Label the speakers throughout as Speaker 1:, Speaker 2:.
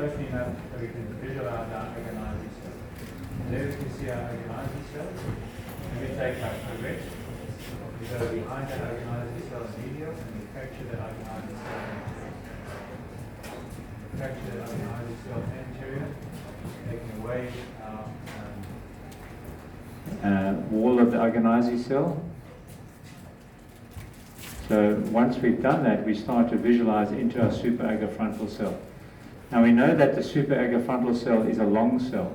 Speaker 1: closely enough that we can visualize our agonizing cell. There we can see our agonizing cell. And we take our correct, we go behind that agonizing cell medial, and we fracture the agonizing cell anterior. Fracture the agonizing cell anterior, taking away our wall of the agonizing cell. So once we've done that, we start to visualize into our superagafrontal cell. Now we know that the superagafrontal cell is a long cell.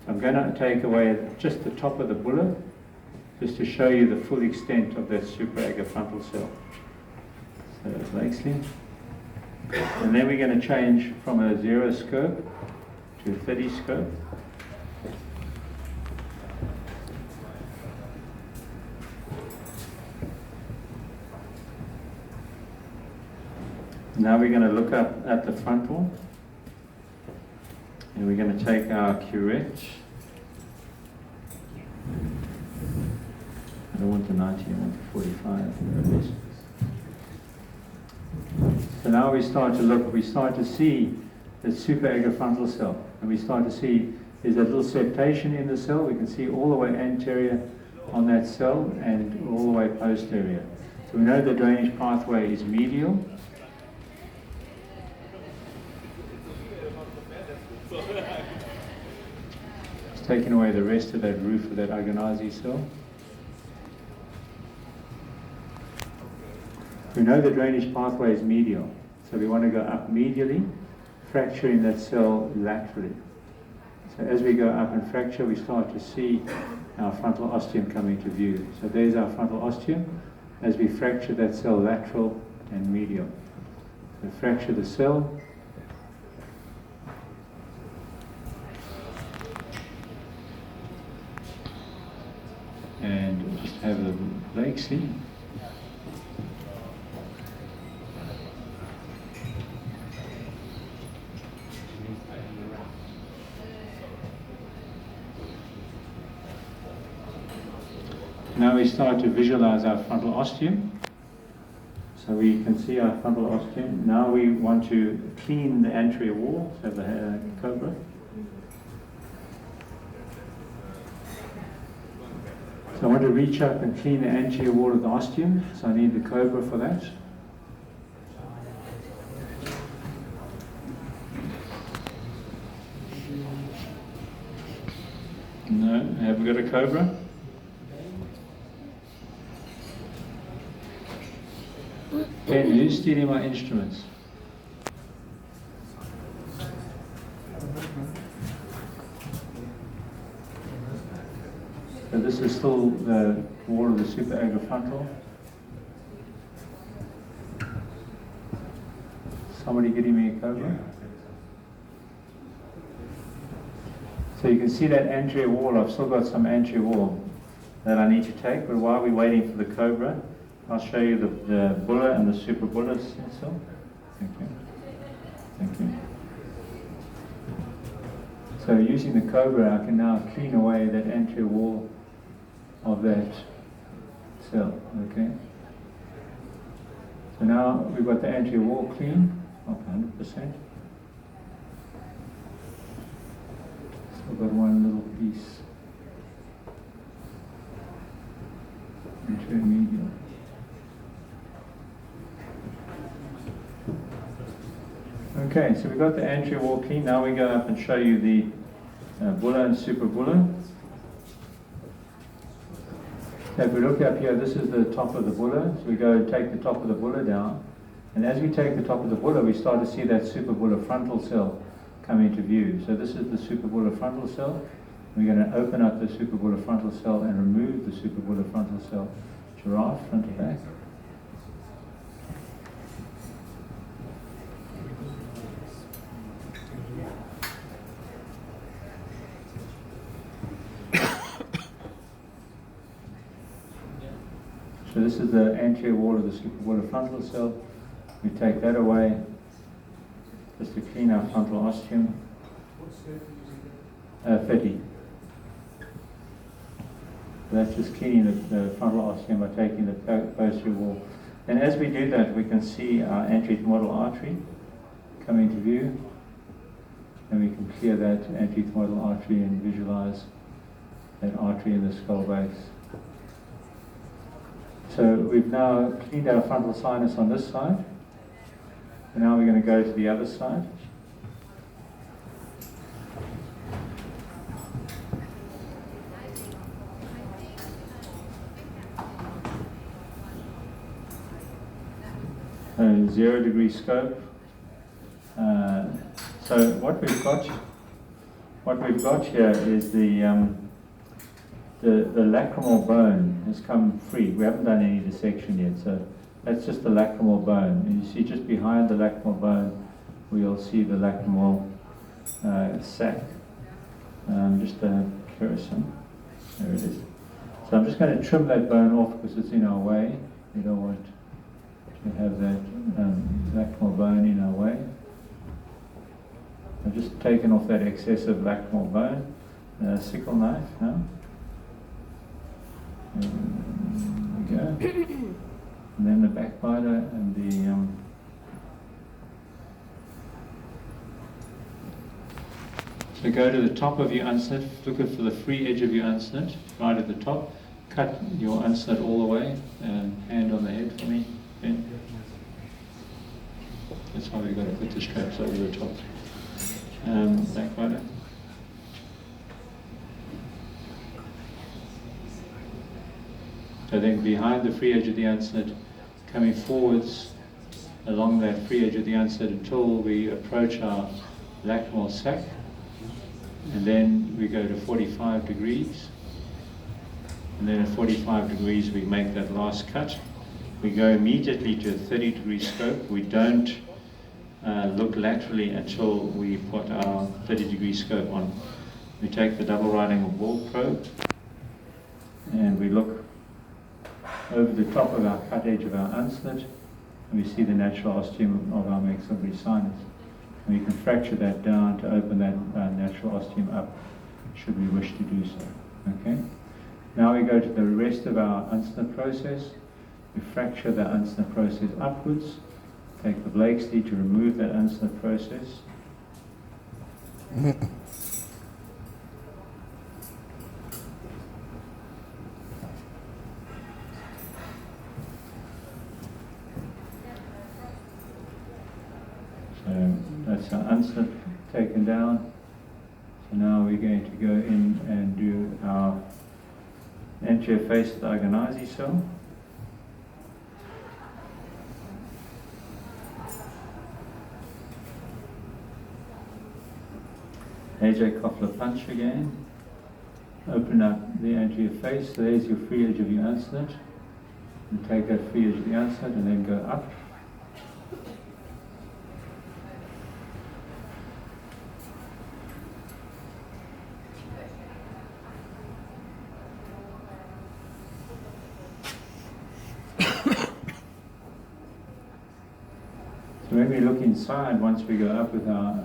Speaker 1: I'm going to take away just the top of the bulla, just to show you the full extent of that superagafrontal cell. So that's Lakesley. And then we're going to change from a 0 scope to a 30 scope. Now we're going to look up at the frontal, and we're going to take our curette. I don't want the 90, I want the 45. So now we start to look, we start to see the superagafrontal cell, and we start to see there's a little septation in the cell. We can see all the way anterior on that cell and all the way posterior. So we know the drainage pathway is medial. It's taking away the rest of that roof of that agonizing cell. We know the drainage pathway is medial, so we want to go up medially, fracturing that cell laterally. So as we go up and fracture, we start to see our frontal ostium coming to view. So there's our frontal ostium as we fracture that cell lateral and medial. So fracture the cell. And just have a Lakesley. Now we start to visualize our frontal ostium. So we can see our frontal ostium. Now we want to clean the anterior wall, so the cobra. So I want to reach up and clean the anterior wall of the ostium, so I need the cobra for that. No, have we got a cobra? Ben, who's stealing my instruments? So this is still the wall of the superagafrontal. Somebody getting me a cobra? So you can see that anterior wall. I've still got some anterior wall that I need to take, but while we're waiting for the cobra, I'll show you the bulla and the suprabulla cell. Thank you. Thank you. So using the cobra, I can now clean away that anterior wall of that cell. Okay. So now we've got the anterior wall clean, up 100%. Still got one little piece. Anterior medial. Okay, so we've got the anterior wall clean. Now we go up and show you the bulla and suprabulla. So if we look up here, this is the top of the bulla. So we go and take the top of the bulla down. And as we take the top of the bulla, we start to see that suprabulla frontal cell come into view. So this is the suprabulla frontal cell. We're going to open up the suprabulla frontal cell and remove the suprabulla frontal cell. Giraffe, front to back. So this is the anterior wall of the suprabulla frontal cell. We take that away just to clean our frontal ostium. 30. So that's just cleaning the frontal ostium by taking the posterior wall. And as we do that, we can see our anterior femoral artery coming to view. and we can clear that anteethmoidal artery and visualize that artery in the skull base. So we've now cleaned our frontal sinus on this side, and now we're going to go to the other side. So 0-degree scope. So what we've got here is the lacrimal bone has come free. We haven't done any dissection yet, so that's just the lacrimal bone. And you see just behind the lacrimal bone, we'll see the lacrimal sac. Just a cursor. There it is. So I'm just going to trim that bone off because it's in our way. We don't want to have that lacrimal bone in our way. I've just taken off that excessive lacrimal bone. Sickle knife now. There we go. And then the backbiter and the so go to the top of your unslit, look for the free edge of your unslit, right at the top. Cut your unslit all the way, hand on the head for me. Ben. That's why we've got to put the straps over the top. Backbiter. So then behind the free edge of the unslit, coming forwards along that free edge of the unslit until we approach our lacrimal sac, and then we go to 45 degrees, and then at 45 degrees we make that last cut. We go immediately to a 30-degree scope. We don't look laterally until we put our 30-degree scope on. We take the double right angle ball probe and we look over the top of our cut edge of our unslit, and we see the natural ostium of our maxillary sinus. And we can fracture that down to open that natural ostium up, should we wish to do so. Okay. Now we go to the rest of our unslit process. We fracture the unslit process upwards. Take the Blakesley to remove that unslit process. So that's our unslit taken down. So now we're going to go in and do our anterior face of the Agonizzi cell. AJ Koffler punch again. Open up the anterior face. So there's your free edge of your unslit. And take that free edge of the unslit and then go up. So when we look inside, once we go up with our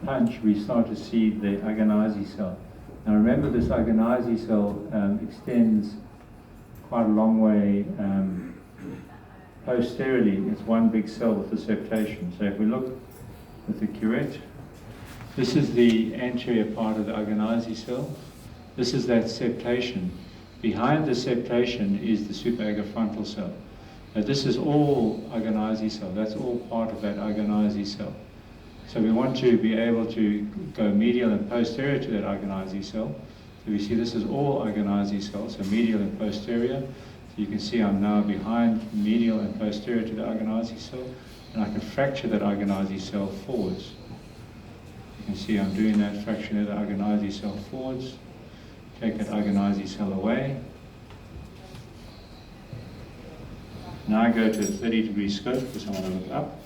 Speaker 1: punch, we start to see the Agonizzi cell. Now remember, this Agonizzi cell extends quite a long way posteriorly. It's one big cell with the septation. So if we look with the curette, this is the anterior part of the Agonizzi cell. This is that septation. Behind the septation is the superagafrontal cell. Now this is all Agonizzi cell. That's all part of that Agonizzi cell. So we want to be able to go medial and posterior to that Agonizzi cell. So we see this is all Agonizzi cells, so medial and posterior. So you can see I'm now behind medial and posterior to the Agonizzi cell, and I can fracture that Agonizzi cell forwards. You can see I'm doing that, fracturing the Agonizzi cell forwards. Take that Agonizzi cell away. Now I go to a 30-degree scope because I want to look up.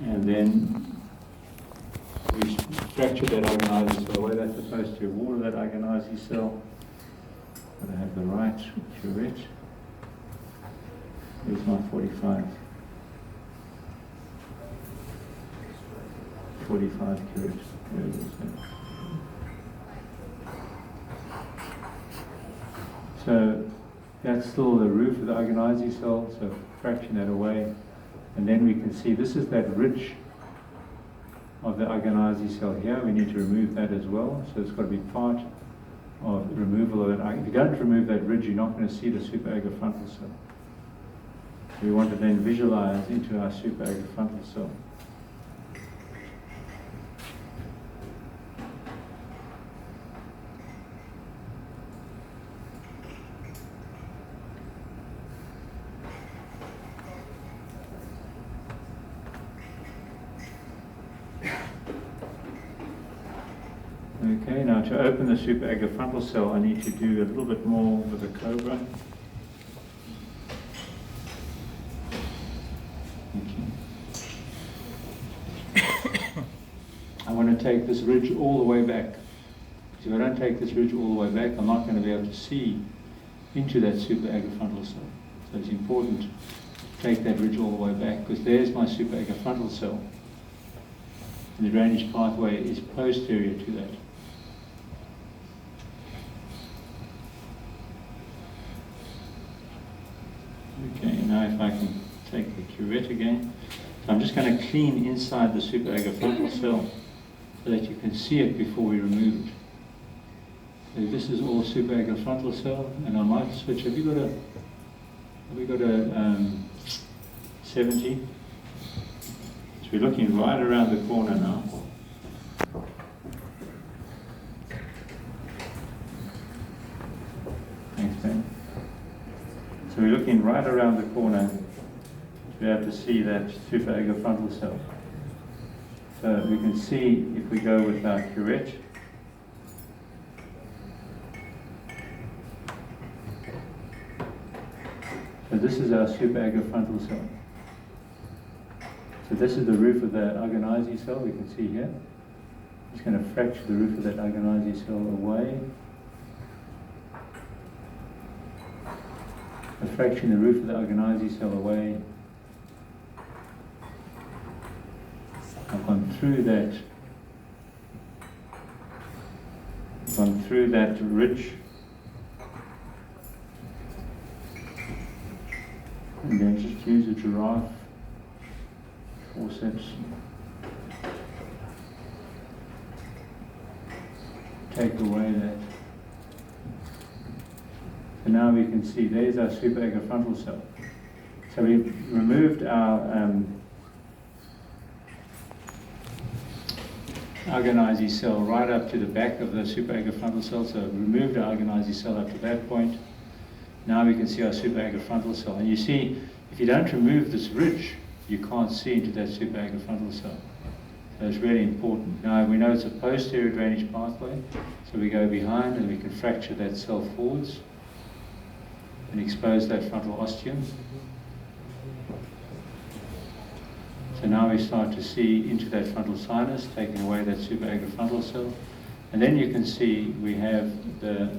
Speaker 1: And then we fracture that Agonizzi cell away. That's the posterior wall of that Agonizzi cell. But I have the right curette. Here's my 45. 45 curette. There it is. So that's still the roof of the Agonizing cell, so fraction that away. And then we can see this is that ridge of the Agonizing cell here. We need to remove that as well. So it's got to be part of removal of it. If you don't remove that ridge, you're not going to see the superagafrontal cell. So we want to then visualize into our superagafrontal cell. Okay, now to open the superagafrontal cell, I need to do a little bit more with the cobra. I want to take this ridge all the way back. If I don't take this ridge all the way back, I'm not going to be able to see into that superagafrontal cell. So it's important to take that ridge all the way back, because there's my superagafrontal cell. And the drainage pathway is posterior to that. Okay, now if I can take the curette again. So I'm just going to clean inside the superagafrontal cell so that you can see it before we remove it. So this is all superagafrontal cell, and I might switch. Have we got a 70? So we're looking right around the corner now. Thanks, Ben. So we're looking right around the corner to be able to see that superagafrontal cell. So we can see if we go with our curette. So this is our superagafrontal cell. So this is the roof of the Agonizing cell, we can see here. Just going to fracture the roof of that Agonizing cell away. Fracturing the roof of the Agonizing cell away. I've gone through that ridge, and then just use a giraffe forceps. Take away that. And now we can see there's our superagafrontal cell. So we've removed our Agonizing cell right up to the back of the superagafrontal cell. So removed our Agonizing cell up to that point. Now we can see our superagafrontal cell. And you see, if you don't remove this ridge, you can't see into that superagafrontal cell. So it's really important. Now we know it's a posterior drainage pathway, so we go behind and we can fracture that cell forwards and expose that frontal ostium. So now we start to see into that frontal sinus, taking away that superagafrontal cell. And then you can see we have the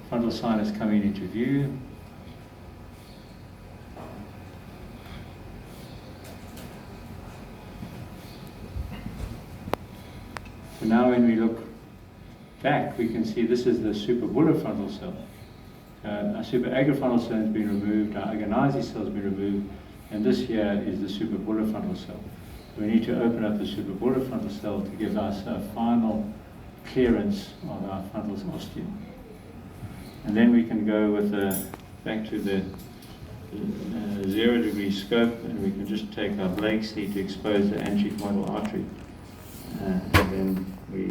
Speaker 1: frontal sinus coming into view. So now when we look back, we can see this is the suprabullofrontal cell. Our superagafrontal cell has been removed, our Agonizing cell has been removed, and this here is the suprabullofrontal cell. So we need to open up the suprabullofrontal cell to give us a final clearance of our frontal ostium. And then we can go with back to the 0 degree scope, and we can just take our Blake seat to expose the anterior artery. And then we